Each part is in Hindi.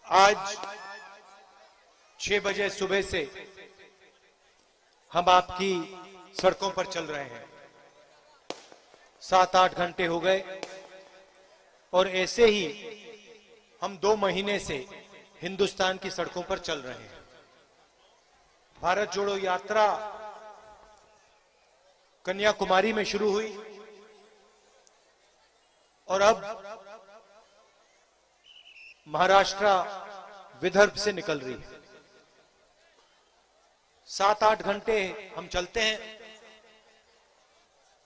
आज 6 बजे सुबह से हम आपकी सड़कों पर चल रहे हैं। 7-8 घंटे हो गए और ऐसे ही हम 2 महीने से हिंदुस्तान की सड़कों पर चल रहे हैं। भारत जोड़ो यात्रा कन्याकुमारी में शुरू हुई और अब महाराष्ट्र विदर्भ से निकल रही है। 7-8 घंटे हम चलते हैं,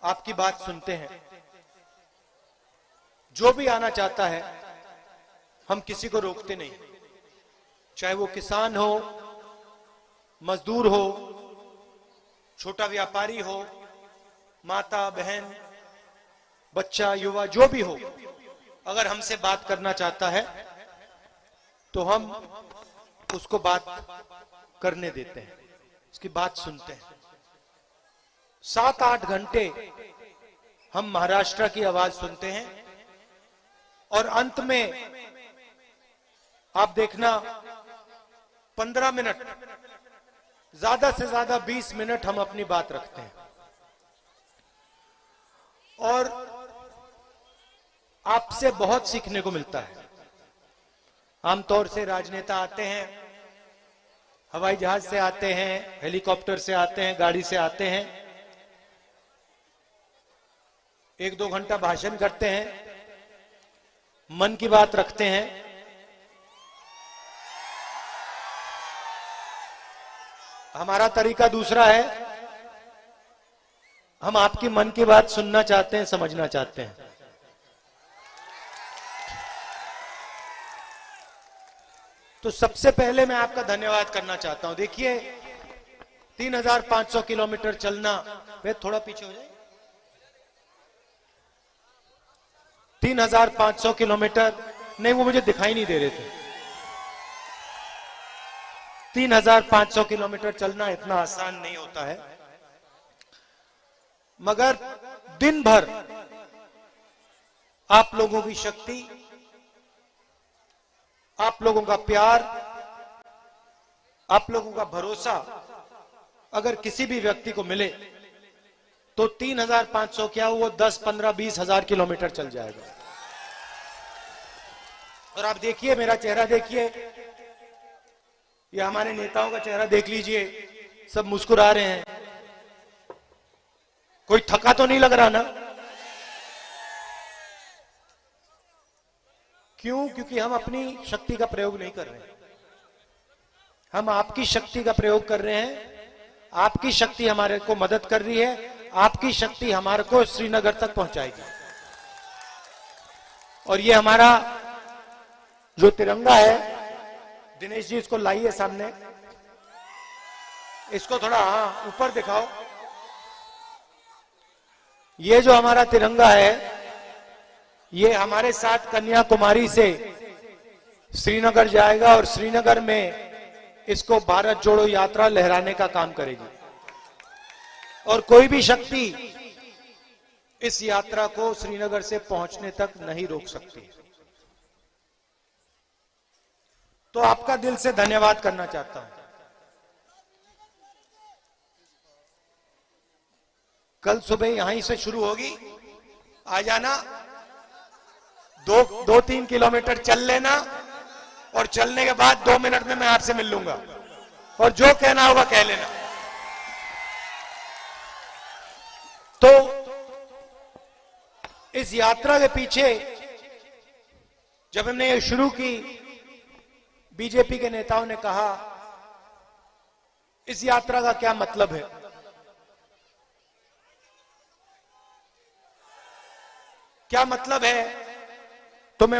आपकी बात सुनते हैं। जो भी आना चाहता है हम किसी को रोकते नहीं, चाहे वो किसान हो, मजदूर हो, छोटा व्यापारी हो, माता बहन, बच्चा, युवा, जो भी हो, अगर हमसे बात करना चाहता है तो हम उसको बात करने देते हैं, उसकी बात सुनते हैं। 7-8 घंटे हम महाराष्ट्र की आवाज सुनते हैं और अंत में आप देखना 15 मिनट, ज्यादा से ज्यादा 20 मिनट हम अपनी बात रखते हैं। और आपसे बहुत सीखने को मिलता है। आमतौर से राजनेता आते हैं, हवाई जहाज से आते हैं, हेलीकॉप्टर से आते हैं, गाड़ी से आते हैं, 1-2 घंटा भाषण करते हैं, मन की बात रखते हैं। हमारा तरीका दूसरा है, हम आपकी मन की बात सुनना चाहते हैं, समझना चाहते हैं। तो सबसे पहले मैं आपका धन्यवाद करना चाहता हूं। देखिए 3500 किलोमीटर चलना, वे थोड़ा पीछे हो जाए, 3500 किलोमीटर नहीं, वो मुझे दिखाई नहीं दे रहे थे। 3500 किलोमीटर चलना इतना आसान नहीं होता है, मगर दिन भर आप लोगों की शक्ति, आप लोगों का प्यार, आप लोगों का भरोसा अगर किसी भी व्यक्ति को मिले तो 3500 क्या वो 10, 15, 20 हजार किलोमीटर चल जाएगा। और आप देखिए, मेरा चेहरा देखिए, या हमारे नेताओं का चेहरा देख लीजिए, सब मुस्कुरा रहे हैं। कोई थका तो नहीं लग रहा ना? क्यों? क्योंकि हम अपनी शक्ति का प्रयोग नहीं कर रहे हैं, हम आपकी शक्ति का प्रयोग कर रहे हैं। आपकी शक्ति हमारे को मदद कर रही है, आपकी शक्ति हमारे को श्रीनगर तक पहुंचाएगी। और ये हमारा जो तिरंगा है, दिनेश जी इसको लाइए सामने, इसको थोड़ा ऊपर दिखाओ। ये जो हमारा तिरंगा है, ये हमारे साथ कन्याकुमारी से श्रीनगर जाएगा और श्रीनगर में इसको भारत जोड़ो यात्रा लहराने का काम करेगी। और कोई भी शक्ति इस यात्रा को श्रीनगर से पहुंचने तक नहीं रोक सकती। तो आपका दिल से धन्यवाद करना चाहता हूं। कल सुबह यहीं से शुरू होगी, आ जाना, 2-3 किलोमीटर चल लेना और चलने के बाद 2 मिनट में मैं आपसे मिल लूंगा और जो कहना होगा कह लेना। तो इस यात्रा के पीछे जब हमने ये शुरू की, बीजेपी के नेताओं ने कहा इस यात्रा का क्या मतलब है। क्या मतलब है? तो मैं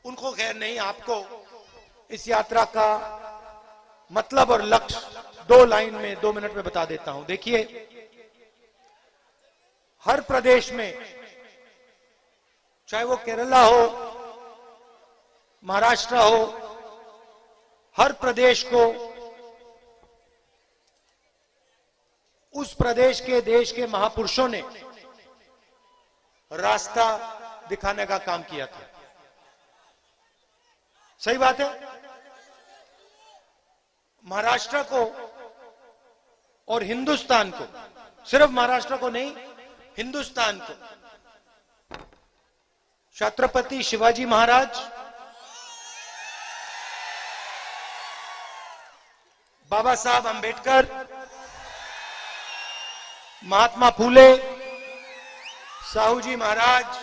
उनको खैर नहीं, आपको इस यात्रा का मतलब और लक्ष्य 2 लाइन में, 2 मिनट में बता देता हूं। देखिए, हर प्रदेश में, चाहे वो केरला हो, महाराष्ट्र हो, हर प्रदेश को उस प्रदेश के, देश के महापुरुषों ने रास्ता दिखाने का काम किया था। सही बात है। महाराष्ट्र को और हिंदुस्तान को, सिर्फ महाराष्ट्र को नहीं, हिंदुस्तान को छत्रपति शिवाजी महाराज, बाबा साहब अंबेडकर, महात्मा फूले, साहू जी महाराज,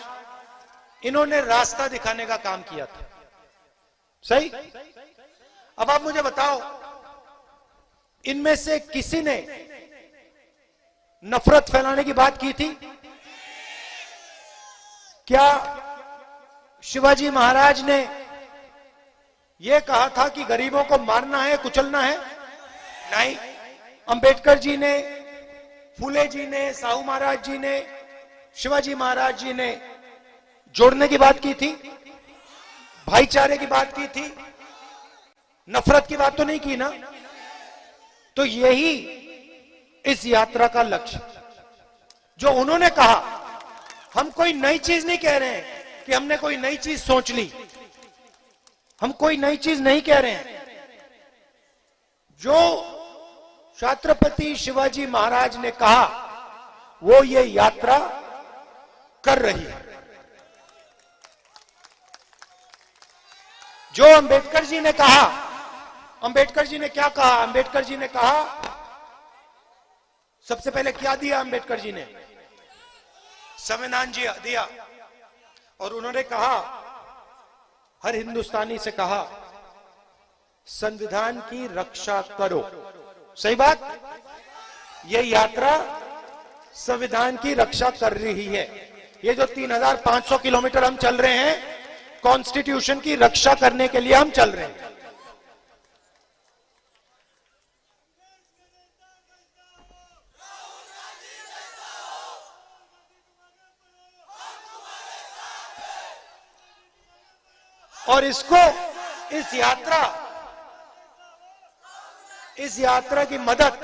इन्होंने रास्ता दिखाने का काम किया था। सही। अब आप मुझे बताओ, इनमें से किसी ने नफरत फैलाने की बात की थी क्या? शिवाजी महाराज ने यह कहा था कि गरीबों को मारना है, कुचलना है? नहीं। अंबेडकर जी ने, फूले जी ने, साहू महाराज जी ने, शिवाजी महाराज जी ने जोड़ने की बात की थी, भाईचारे की बात की थी, नफरत की बात तो नहीं की ना। तो यही इस यात्रा का लक्ष्य, जो उन्होंने कहा। हम कोई नई चीज नहीं कह रहे हैं कि हमने कोई नई चीज सोच ली, हम कोई नई चीज नहीं कह रहे हैं। जो छत्रपति शिवाजी महाराज ने कहा वो ये यात्रा कर रही है। जो अंबेडकर जी ने कहा, अंबेडकर जी ने क्या कहा? अंबेडकर जी ने कहा, सबसे पहले क्या दिया अंबेडकर जी ने? संविधान जी दिया। और उन्होंने कहा, हर हिंदुस्तानी से कहा, संविधान की रक्षा करो। सही बात। यह यात्रा संविधान की रक्षा कर रही है। ये जो 3500 किलोमीटर हम चल रहे हैं, कॉन्स्टिट्यूशन की रक्षा करने के लिए हम चल रहे हैं। और इसको, इस यात्रा की मदद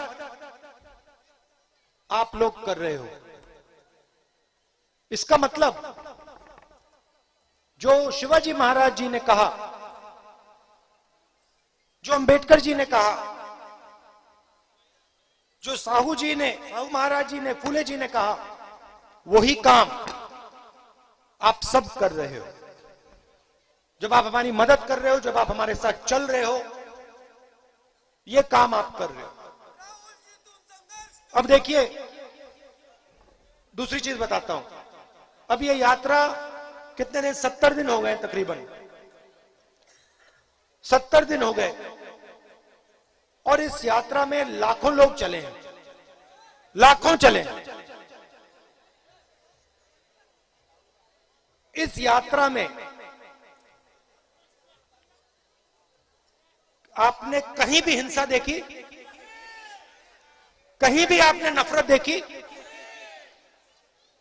आप लोग कर रहे हो। इसका मतलब जो शिवाजी महाराज जी ने कहा, जो अंबेडकर जी ने कहा, जो साहू महाराज जी ने, फूले जी ने कहा, वही काम आप सब कर रहे हो। जब आप हमारी मदद कर रहे हो, जब आप हमारे साथ चल रहे हो, यह काम आप कर रहे हो। अब देखिए, दूसरी चीज बताता हूं। अब यह यात्रा कितने दिन? 70 दिन हो गए तकरीबन, 70 दिन हो गए। और इस यात्रा में लाखों लोग चले हैं, लाखों चले हैं। इस यात्रा में आपने कहीं भी हिंसा देखी? कहीं भी आपने नफरत देखी?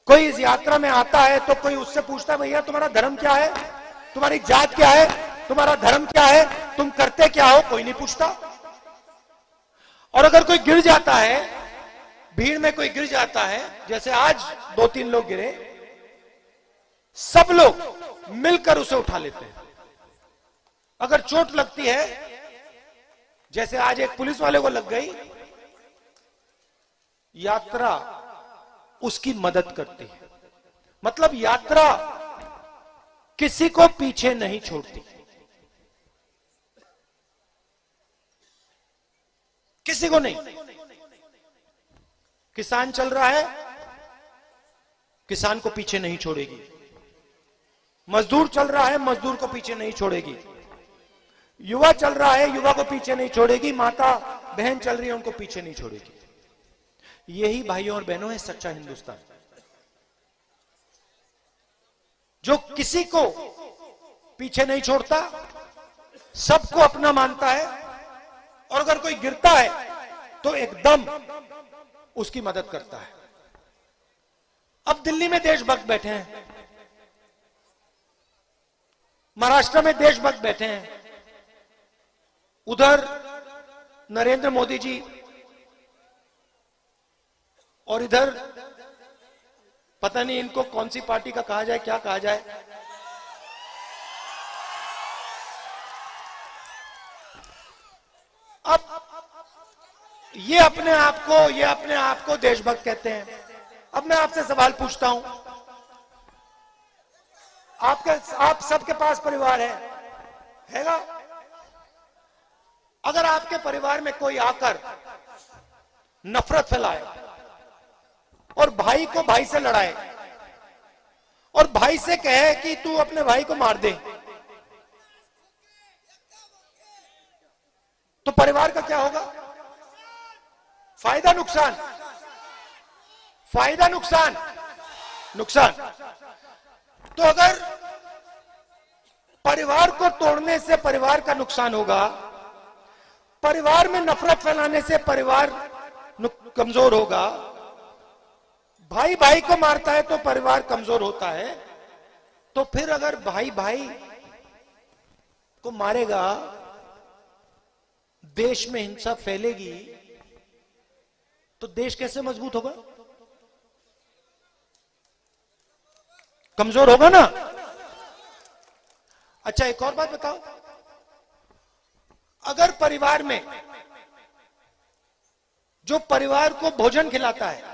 कोई इस यात्रा में आता है तो कोई उससे पूछता है, भैया तुम्हारा धर्म क्या है, तुम्हारी जात क्या है, तुम्हारा धर्म क्या है, तुम करते क्या हो? कोई नहीं पूछता। और अगर कोई गिर जाता है, भीड़ में कोई गिर जाता है, जैसे आज 2-3 लोग गिरे, सब लोग मिलकर उसे उठा लेते हैं। अगर चोट लगती है, जैसे आज एक पुलिस वाले को लग गई, यात्रा उसकी मदद करती है। मतलब यात्रा किसी को पीछे नहीं छोड़ती, किसी को नहीं। किसान चल रहा है, किसान को पीछे नहीं छोड़ेगी। मजदूर चल रहा है, मजदूर को पीछे नहीं छोड़ेगी। युवा चल रहा है, युवा को पीछे नहीं छोड़ेगी। माता बहन चल रही है, उनको पीछे नहीं छोड़ेगी। यही भाइयों और बहनों है सच्चा हिंदुस्तान, जो किसी को पीछे नहीं छोड़ता, सबको अपना मानता है। और अगर कोई गिरता है तो एकदम उसकी मदद करता है। अब दिल्ली में देशभक्त बैठे हैं, महाराष्ट्र में देशभक्त बैठे हैं, उधर नरेंद्र मोदी जी, और इधर पता नहीं इनको कौन सी पार्टी का कहा जाए, क्या कहा जाए। अब ये अपने आप को देशभक्त कहते हैं। अब मैं आपसे सवाल पूछता हूं, आप सबके पास परिवार हैगा? अगर आपके परिवार में कोई आकर नफरत फैलाए और भाई को भाई से लड़ाए और भाई से कहे कि तू अपने भाई को मार दे, तो परिवार का क्या होगा? फायदा नुकसान? फायदा नुकसान? नुकसान। तो अगर परिवार को तोड़ने से परिवार का नुकसान होगा, परिवार में नफरत फैलाने से परिवार कमजोर होगा, भाई भाई को मारता है तो परिवार कमजोर होता है, तो फिर अगर भाई भाई को मारेगा, देश में हिंसा फैलेगी, तो देश कैसे मजबूत होगा? कमजोर होगा ना। अच्छा, एक और बात बताओ, अगर परिवार में जो परिवार को भोजन खिलाता है,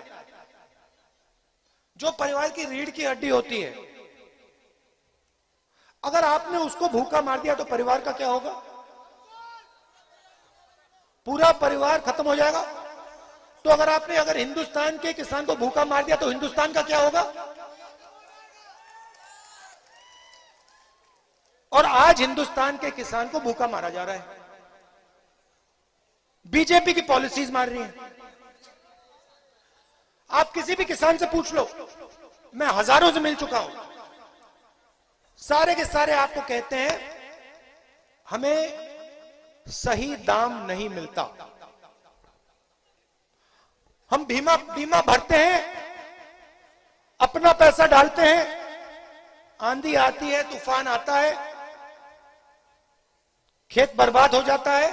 जो परिवार की रीढ़ की हड्डी होती है, अगर आपने उसको भूखा मार दिया तो परिवार का क्या होगा? पूरा परिवार खत्म हो जाएगा। तो अगर हिंदुस्तान के किसान को भूखा मार दिया तो हिंदुस्तान का क्या होगा? और आज हिंदुस्तान के किसान को भूखा मारा जा रहा है, बीजेपी की पॉलिसीज मार रही हैं। आप किसी भी किसान से पूछ लो, मैं हजारों से मिल चुका हूं, सारे के सारे आपको कहते हैं हमें सही दाम नहीं मिलता। हम बीमा भरते हैं, अपना पैसा डालते हैं, आंधी आती है, तूफान आता है, खेत बर्बाद हो जाता है,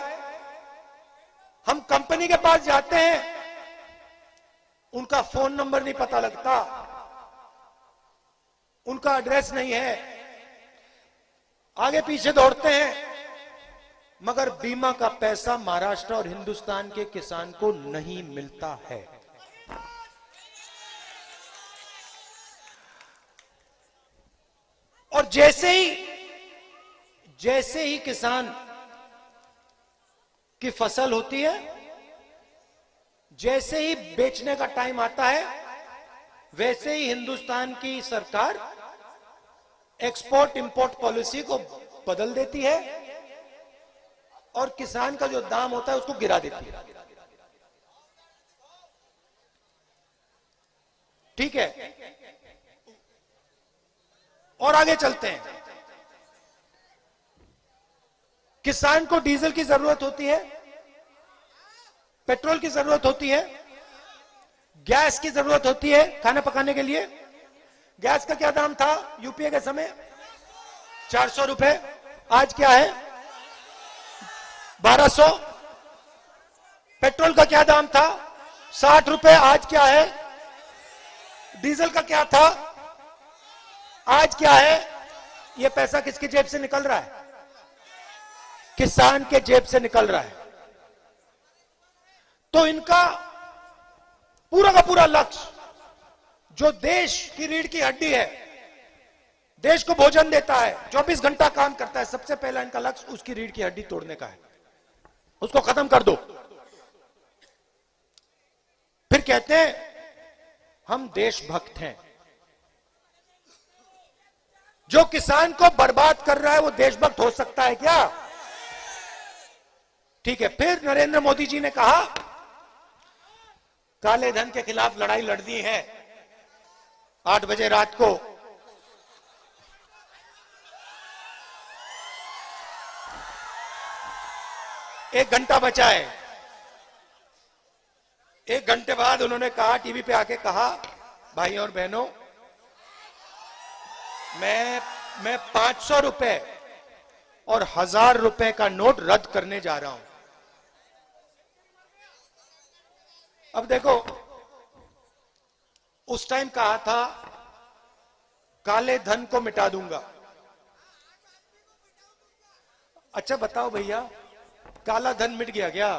हम कंपनी के पास जाते हैं, उनका फोन नंबर नहीं पता लगता, उनका एड्रेस नहीं है, आगे पीछे दौड़ते हैं, मगर बीमा का पैसा महाराष्ट्र और हिंदुस्तान के किसान को नहीं मिलता है। और जैसे ही किसान की फसल होती है, जैसे ही बेचने का टाइम आता है, वैसे ही हिंदुस्तान की सरकार एक्सपोर्ट इंपोर्ट पॉलिसी को बदल देती है और किसान का जो दाम होता है उसको गिरा देती है। ठीक है, और आगे चलते हैं। किसान को डीजल की जरूरत होती है, पेट्रोल की जरूरत होती है, गैस की जरूरत होती है खाना पकाने के लिए। गैस का क्या दाम था यूपीए के समय? 400 रुपए। आज क्या है? 1200। पेट्रोल का क्या दाम था? 60 रुपए। आज क्या है? डीजल का क्या था? आज क्या है? यह पैसा किसकी जेब से निकल रहा है? किसान के जेब से निकल रहा है। तो इनका पूरा का पूरा लक्ष्य, जो देश की रीढ़ की हड्डी है, देश को भोजन देता है, 24 घंटा काम करता है, सबसे पहला इनका लक्ष्य उसकी रीढ़ की हड्डी तोड़ने का है। उसको खत्म कर दो। फिर कहते हैं हम देशभक्त हैं। जो किसान को बर्बाद कर रहा है वो देशभक्त हो सकता है क्या? ठीक है। फिर नरेंद्र मोदी जी ने कहा काले धन के खिलाफ लड़ाई लड़नी है। 8 बजे रात को एक घंटा बचा है। 1 घंटे बाद उन्होंने कहा, टीवी पे आके कहा, भाई और बहनों, मैं 500 रुपए और 1000 रुपए का नोट रद्द करने जा रहा हूं। अब देखो, उस टाइम कहा था काले धन को मिटा दूंगा। अच्छा बताओ भैया, काला धन मिट गया क्या?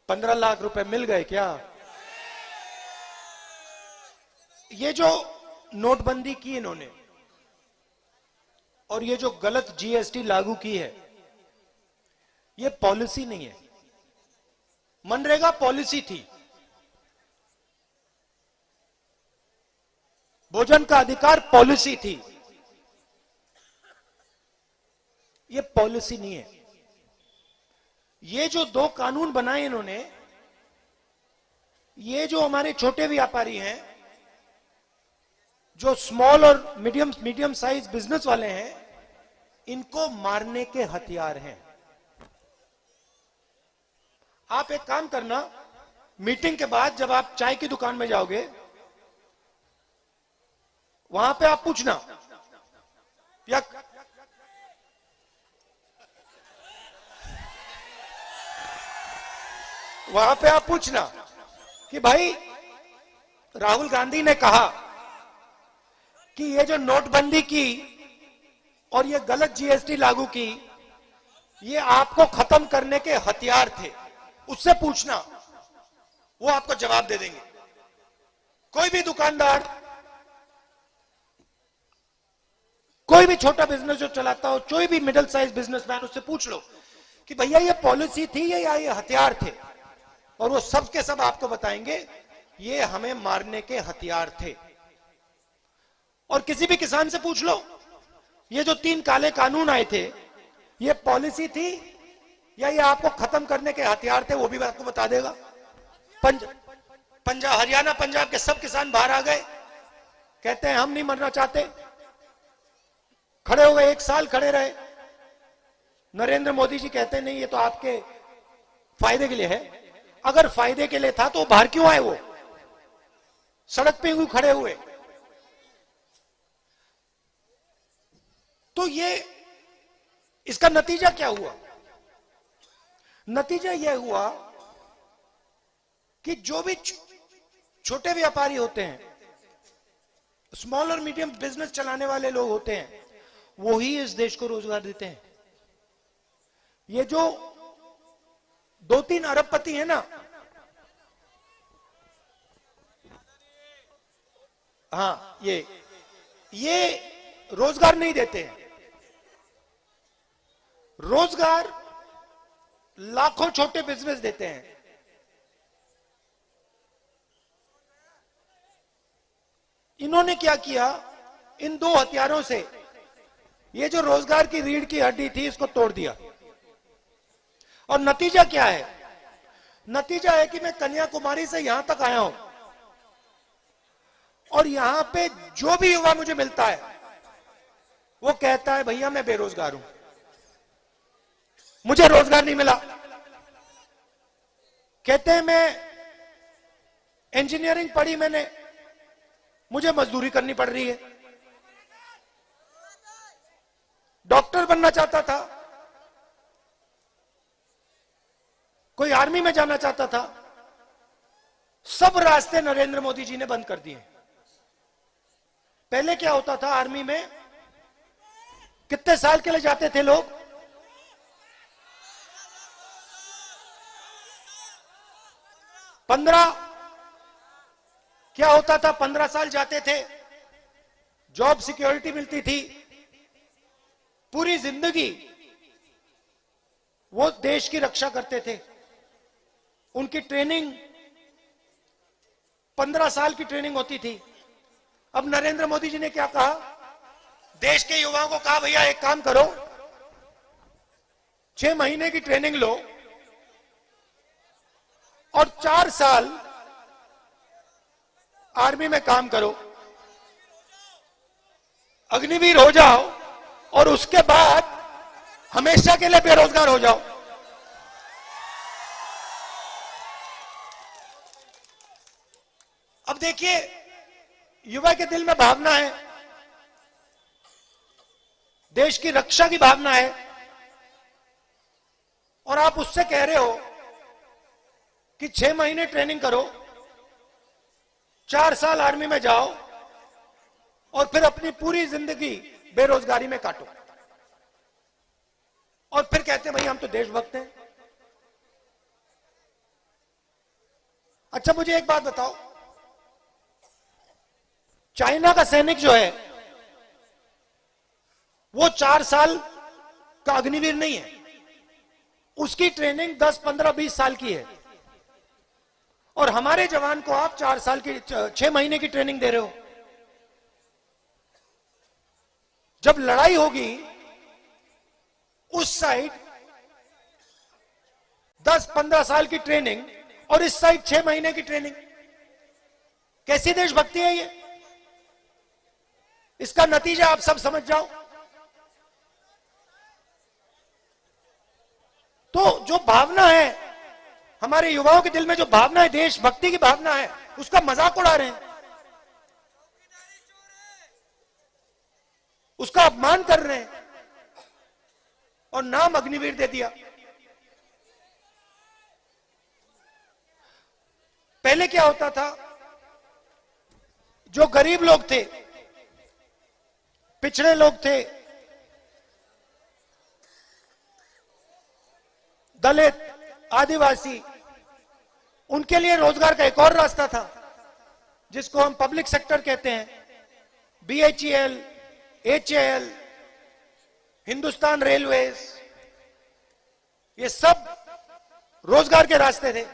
15 लाख रुपए मिल गए क्या? ये जो नोटबंदी की इन्होंने और ये जो गलत जीएसटी लागू की है, ये पॉलिसी नहीं है। मनरेगा पॉलिसी थी, भोजन का अधिकार पॉलिसी थी, ये पॉलिसी नहीं है। ये जो दो कानून बनाए इन्होंने, ये जो हमारे छोटे व्यापारी हैं, जो स्मॉल और मीडियम साइज बिजनेस वाले हैं, इनको मारने के हथियार हैं। आप एक काम करना, मीटिंग के बाद जब आप चाय की दुकान में जाओगे, वहां पे आप पूछना, या वहां पे आप पूछना कि भाई राहुल गांधी ने कहा कि ये जो नोटबंदी की और ये गलत जीएसटी लागू की, ये आपको खत्म करने के हथियार थे। उससे पूछना, वो आपको जवाब दे देंगे। कोई भी दुकानदार, कोई भी छोटा बिजनेस जो चलाता हो, कोई भी मिडिल साइज बिजनेसमैन, उससे पूछ लो कि भैया ये पॉलिसी थी या ये हथियार थे, और वो सब के सब आपको बताएंगे ये हमें मारने के हथियार थे। और किसी भी किसान से पूछ लो, ये जो 3 काले कानून आए थे, ये पॉलिसी थी या ये आपको खत्म करने के हथियार थे, वो भी आपको बता देगा। हरियाणा पंजाब के सब किसान बाहर आ गए, कहते हैं हम नहीं मरना चाहते। खड़े हो गए, 1 साल खड़े रहे। नरेंद्र मोदी जी कहते नहीं, ये तो आपके फायदे के लिए है। अगर फायदे के लिए था तो बाहर क्यों आए? वो सड़क पे क्यों खड़े हुए? तो ये इसका नतीजा क्या हुआ? नतीजा यह हुआ कि जो भी छोटे व्यापारी होते हैं, स्मॉल और मीडियम बिजनेस चलाने वाले लोग होते हैं, वो ही इस देश को रोजगार देते हैं। ये जो 2-3 अरबपति है ना, हाँ, ये रोजगार नहीं देते हैं। रोजगार लाखों छोटे बिजनेस देते हैं। इन्होंने क्या किया? इन 2 हथियारों से ये जो रोजगार की रीढ़ की हड्डी थी, इसको तोड़ दिया। और नतीजा क्या है? नतीजा है कि मैं कन्याकुमारी से यहां तक आया हूं, और यहां पे जो भी युवा मुझे मिलता है, वो कहता है भैया मैं बेरोजगार हूं, मुझे रोजगार नहीं मिला। कहते हैं मैं इंजीनियरिंग पढ़ी मैंने, मुझे मजदूरी करनी पड़ रही है। डॉक्टर बनना चाहता था, कोई आर्मी में जाना चाहता था, सब रास्ते नरेंद्र मोदी जी ने बंद कर दिए। पहले क्या होता था? आर्मी में कितने साल के लिए जाते थे लोग? 15। क्या होता था? 15 साल जाते थे, जॉब सिक्योरिटी मिलती थी, पूरी जिंदगी वो देश की रक्षा करते थे। उनकी ट्रेनिंग 15 साल की ट्रेनिंग होती थी। अब नरेंद्र मोदी जी ने क्या कहा? देश के युवाओं को कहा भैया एक काम करो, 6 महीने की ट्रेनिंग लो और 4 साल आर्मी में काम करो, अग्निवीर हो जाओ, और उसके बाद हमेशा के लिए बेरोजगार हो जाओ। अब देखिए, युवा के दिल में भावना है, देश की रक्षा की भावना है, और आप उससे कह रहे हो कि 6 महीने ट्रेनिंग करो, 4 साल आर्मी में जाओ, और फिर अपनी पूरी जिंदगी बेरोजगारी में काटो। और फिर कहते हैं भाई हम तो देशभक्त हैं। अच्छा मुझे एक बात बताओ, चाइना का सैनिक जो है वो 4 साल का अग्निवीर नहीं है, उसकी ट्रेनिंग 10, 15, 20 साल की है। और हमारे जवान को आप 4 साल की 6 महीने की ट्रेनिंग दे रहे हो। जब लड़ाई होगी उस साइड 10, 15 साल की ट्रेनिंग और इस साइड 6 महीने की ट्रेनिंग, कैसी देशभक्ति है ये? इसका नतीजा आप सब समझ जाओ। तो जो भावना है हमारे युवाओं के दिल में, जो भावना है देशभक्ति की भावना है, उसका मजाक उड़ा रहे हैं, उसका अपमान कर रहे हैं और नाम अग्निवीर दे दिया। पहले क्या होता था, जो गरीब लोग थे, पिछड़े लोग थे, दलित, आदिवासी, उनके लिए रोजगार का एक और रास्ता था जिसको हम पब्लिक सेक्टर कहते हैं। BHEL, HAL, हिंदुस्तान रेलवेज, ये सब रोजगार के रास्ते थे।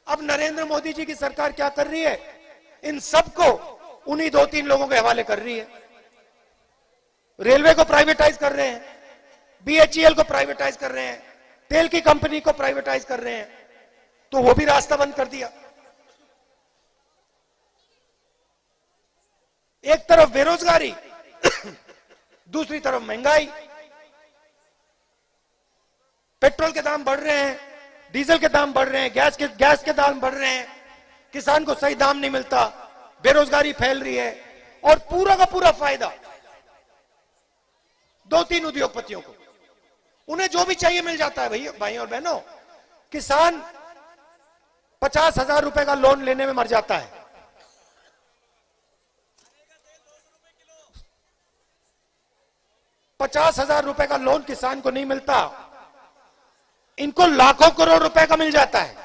अब नरेंद्र मोदी जी की सरकार क्या कर रही है, इन सबको उन्हीं 2-3 लोगों के हवाले कर रही है। रेलवे को प्राइवेटाइज कर रहे हैं, BHEL को प्राइवेटाइज कर रहे हैं, तेल की कंपनी को प्राइवेटाइज कर रहे हैं, तो वो भी रास्ता बंद कर दिया। एक तरफ बेरोजगारी, दूसरी तरफ महंगाई, पेट्रोल के दाम बढ़ रहे हैं, डीजल के दाम बढ़ रहे हैं, गैस के दाम बढ़ रहे हैं, किसान को सही दाम नहीं मिलता, बेरोजगारी फैल रही है, और पूरा का पूरा फायदा 2-3 उद्योगपतियों को। उन्हें जो भी चाहिए मिल जाता है भैया, भाई और बहनों। किसान 50,000 रुपए का लोन लेने में मर जाता है, 50,000 रुपए का लोन किसान को नहीं मिलता, इनको लाखों करोड़ रुपए का मिल जाता है।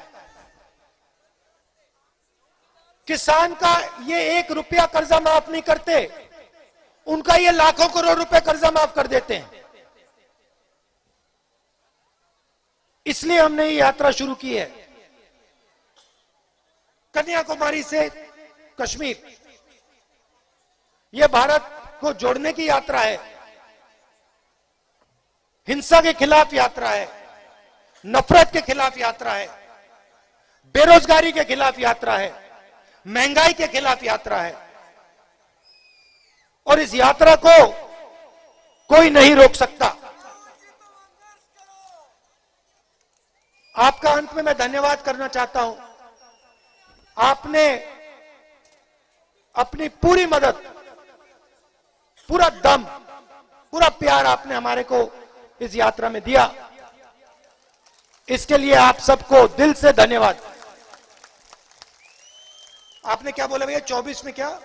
किसान का ये 1 रुपया कर्जा माफ नहीं करते, उनका ये लाखों करोड़ रुपए कर्जा माफ कर देते हैं। इसलिए हमने ये यात्रा शुरू की है, कन्याकुमारी से कश्मीर। यह भारत को जोड़ने की यात्रा है, हिंसा के खिलाफ यात्रा है, नफरत के खिलाफ यात्रा है, बेरोजगारी के खिलाफ यात्रा है, महंगाई के खिलाफ यात्रा है। और इस यात्रा को कोई नहीं रोक सकता। आपका अंत में मैं धन्यवाद करना चाहता हूं। आपने अपनी पूरी मदद, पूरा दम, पूरा प्यार आपने हमारे को इस यात्रा में दिया। इसके लिए आप सबको दिल से धन्यवाद। आपने क्या बोला भैया, 24 में क्या?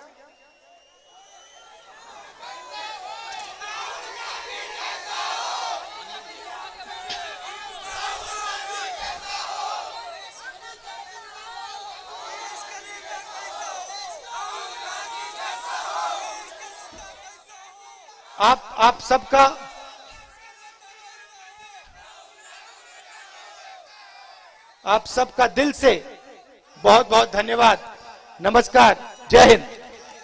आप सबका दिल से बहुत बहुत धन्यवाद। नमस्कार, जय हिंद।